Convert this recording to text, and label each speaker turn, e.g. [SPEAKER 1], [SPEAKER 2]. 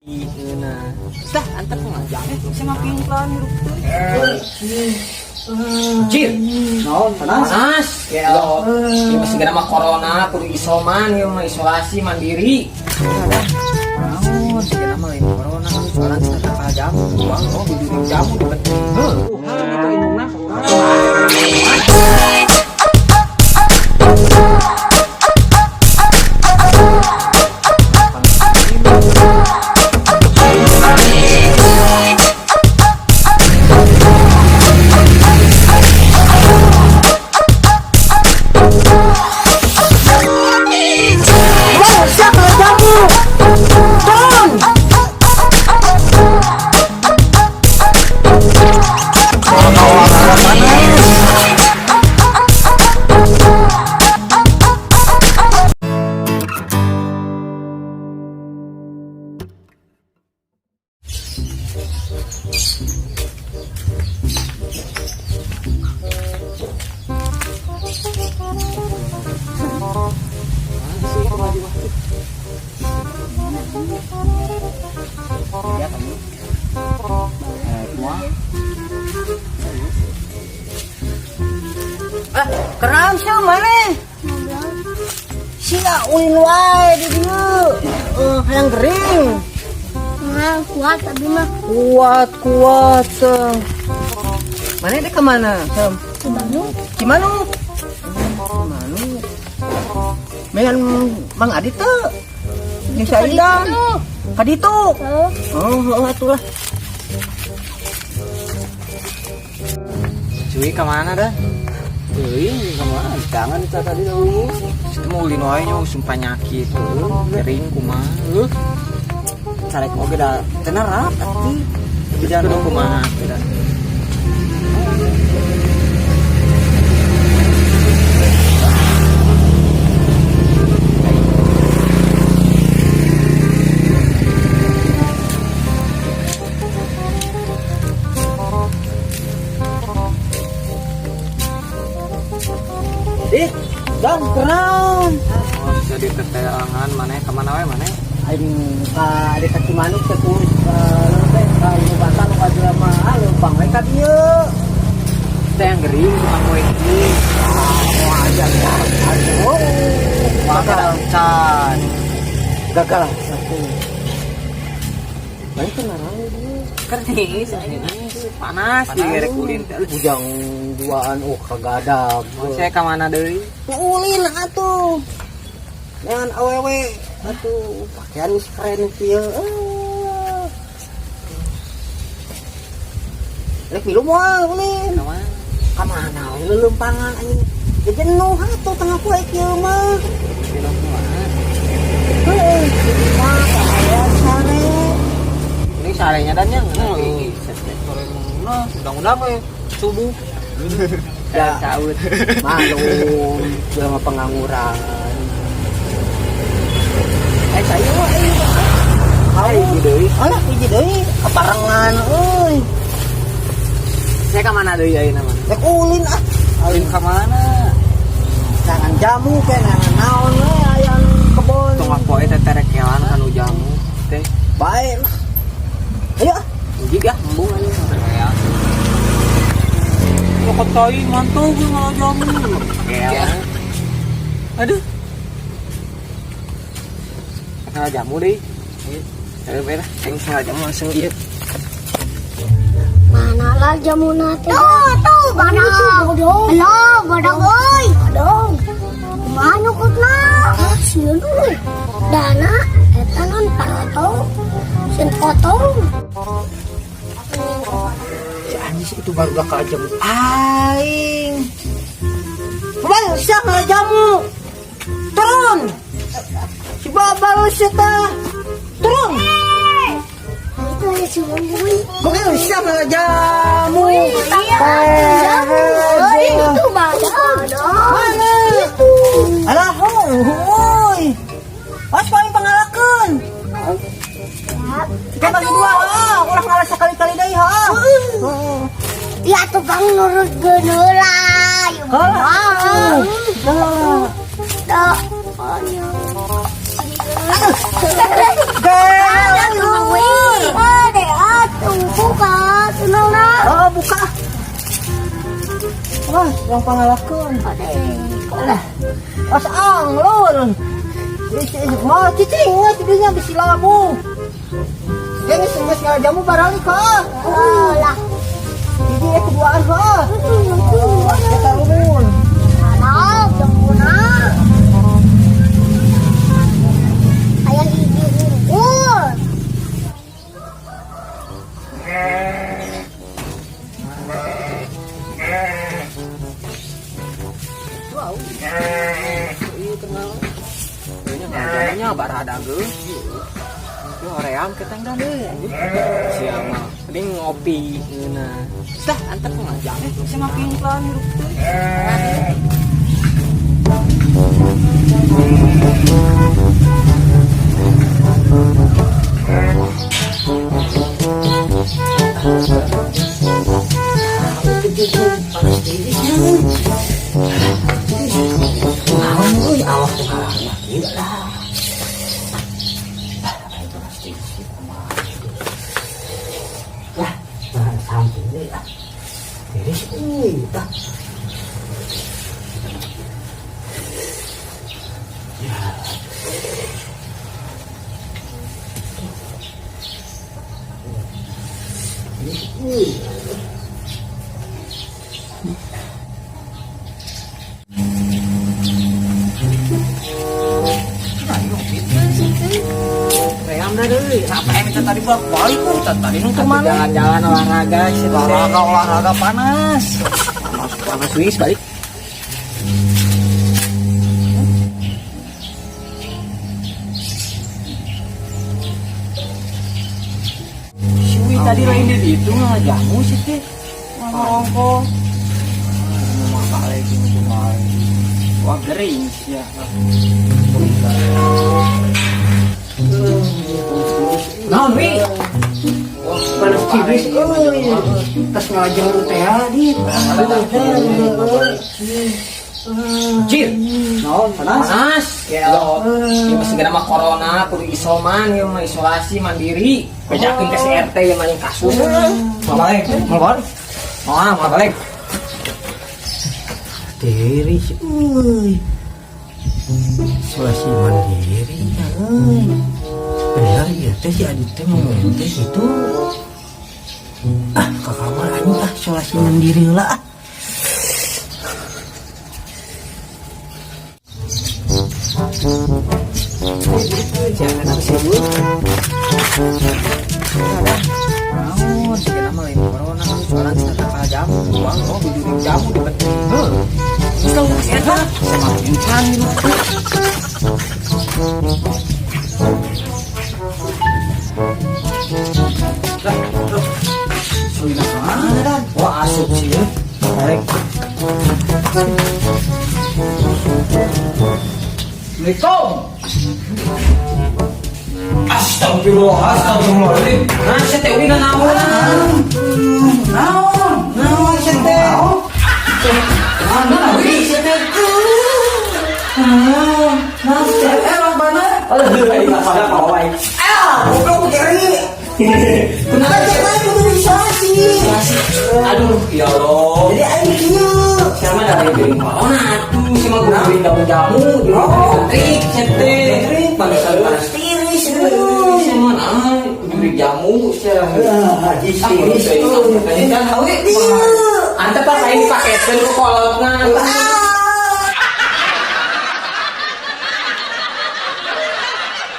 [SPEAKER 1] Nah, dah antar ngajak sama pimplan hirup teh. Cil, naon panas? Ya, ini masih kena mah corona, kudu isoman, ya mah isolasi mandiri. Naon, sih kena mah corona, soalnya kita tak jamu, uang, di jamu deket. Hal itu indungna.
[SPEAKER 2] Kenapa sih mana? Sia ulin wae di dieu. Hayang gering.
[SPEAKER 3] Nah, kuat tapi mah
[SPEAKER 2] Kuat. Mana dek ke mana?
[SPEAKER 3] Bandung.
[SPEAKER 2] Cimanuk. Dengan Mang Adit tuh. Yang Saidan. Kaditu. Atulah.
[SPEAKER 1] Cuy kemana dah? Cuy kemana? Jangan kita tadi dulu. Mau ulin wae nya sumpah nyakit, kering kumaha. Carek oge da tenerat atuh. Jangan kumaha teh.
[SPEAKER 2] Dan kenaon?
[SPEAKER 1] Bisa diteteangan mana kemana wae mana?
[SPEAKER 2] Aing ka dekat Cimanuk teh ku teh ka Batang ka jelema leumpang we ka dieu.
[SPEAKER 1] Teh yang gering tukang kue ini.
[SPEAKER 2] Wajar.
[SPEAKER 1] Gagal can.
[SPEAKER 2] Gagal satu. Baik kenarang dia.
[SPEAKER 1] Kernis panas di ngerek ulin teh.
[SPEAKER 2] Bujang duaan kagak ada.
[SPEAKER 1] Saya ke mana deui?
[SPEAKER 2] Ulin atuh. Dengan awewe atuh pakaian geus keren kieu. Rek milu moal ulin.
[SPEAKER 1] Ka mana?
[SPEAKER 2] Kamana we leulempangan anjing. Jenuh atuh tengah poe kieu mah.
[SPEAKER 1] Dino kumaha?
[SPEAKER 2] Heuh, mah aya sare.
[SPEAKER 1] Ini sarenya dan yang undang-undang we subuh.
[SPEAKER 2] Ya
[SPEAKER 1] saud.
[SPEAKER 2] Malum, jelema pengangguran. Saya mah
[SPEAKER 1] Hiji deui.
[SPEAKER 2] alah hiji deui kaparengan euy.
[SPEAKER 1] Saya ke mana deui ayeuna mah?
[SPEAKER 2] Rek ulin ah.
[SPEAKER 1] Ulin ka mana?
[SPEAKER 2] Jangan jamu ke nangan naon we aya kebon.
[SPEAKER 1] Tong poe teh terekelan kanu jamu teh.
[SPEAKER 2] Bae lah. Ayo ah.
[SPEAKER 1] Juga embung aja ya. Kok tai mantau gue ngalah jamu. Ya. Aduh. Ngalah jamu deh. Ayo beres, aing ngalah jamu langsung ieu.
[SPEAKER 3] mana lah jamuna teh? Tuh, badang. Halo, badang euy. Badang. Kumaha nyukutna? Sieun euy. Dana eta non parato. Sieun potong.
[SPEAKER 2] Si Anis itu baru dah jamu. Aing. Bang, siap ngalah jamu. Turun. Si Babal siapa? Turun.
[SPEAKER 3] Itu ya si Bumbuy.
[SPEAKER 2] Bukan siap ngalah jamu.
[SPEAKER 3] Jamu. Itu badang.
[SPEAKER 2] Mana? Alah, hoi. Pas paling pengalakan. Kita bagi dua, ulah ngalah sekali-kali deh, ha.
[SPEAKER 3] Ya tukang nurut geneula.
[SPEAKER 2] Kalah.
[SPEAKER 3] Tuh.
[SPEAKER 2] Gel. kurang pangalahkan.
[SPEAKER 3] Alah.
[SPEAKER 2] Pas anglon. Mau cicing tidurnya bisi labu. Yang semes ngajamu barang ka.
[SPEAKER 3] Alah.
[SPEAKER 2] Ini keduaan ka. Kita rumun.
[SPEAKER 3] Alah, jempuna. Ayah ibu unggul.
[SPEAKER 2] Wow. Iya kenal. Kayaknya ngajamannya barada ge. Yo ream ketang dah deui. Siang mah mending ngopi ngeuna.
[SPEAKER 1] Dah, antep ngajak si makin pelan hirup teh.
[SPEAKER 2] Ream dah deui.
[SPEAKER 1] Apa yang kita tadi buat balik pun tadi nunggu mana?
[SPEAKER 2] Jalan-jalan olahraga, olahraga panas.
[SPEAKER 1] Masuk panas wis balik.
[SPEAKER 2] Sui tadi lain di itu ngajamu sih teh. Ngongkong. Masalah itu cuma. Wah gering sih ya.
[SPEAKER 1] Naon wi?
[SPEAKER 2] Panas tipis euy. Tas ngajeng teh di.
[SPEAKER 1] Cir.
[SPEAKER 2] Naon
[SPEAKER 1] Panas. Ya ieu masih gana mah corona kudu isoman ieu mah isolasi mandiri. Bejakeun ka si RT yang main kasus. Mabalik, mabalik. Mabalik.
[SPEAKER 2] Diri sih euy. Isolasi mandiri ya euy. Bener ya teh si Adit teh ngomong teh gitu. Ke kamar anjing isolasi mandiri heula ah. Jangan apa sih bu?
[SPEAKER 1] Naon sih gana mah lain corona kan soalan setengah jam. Uang oh 7 jam di penting. Itu si eta semakin pelan hirup teh.
[SPEAKER 2] Sudah mana?
[SPEAKER 1] Wah asup sih ya.
[SPEAKER 2] Tarik.
[SPEAKER 1] Assalamualaikum.
[SPEAKER 2] Astagfirullahaladzim.
[SPEAKER 1] Nah, saya teh udah naon.
[SPEAKER 2] Naon sih teh?
[SPEAKER 1] Mana wi saya teh.
[SPEAKER 2] Naon teh emang mana?
[SPEAKER 1] Aduh, ini masalah kawai.
[SPEAKER 2] Goblok jari. Kenapa cewek kudu isolasi?
[SPEAKER 1] Aduh, ya Allah.
[SPEAKER 2] Jadi aing kieu.
[SPEAKER 1] Sama dari piring corona atuh sama gua piring jamu-jamu di trik cete. Panas tiris sama piring jamu sia.
[SPEAKER 2] Haji tiris tuh.
[SPEAKER 1] Kan hawe. Anta pas aing paketeun ku kolotna.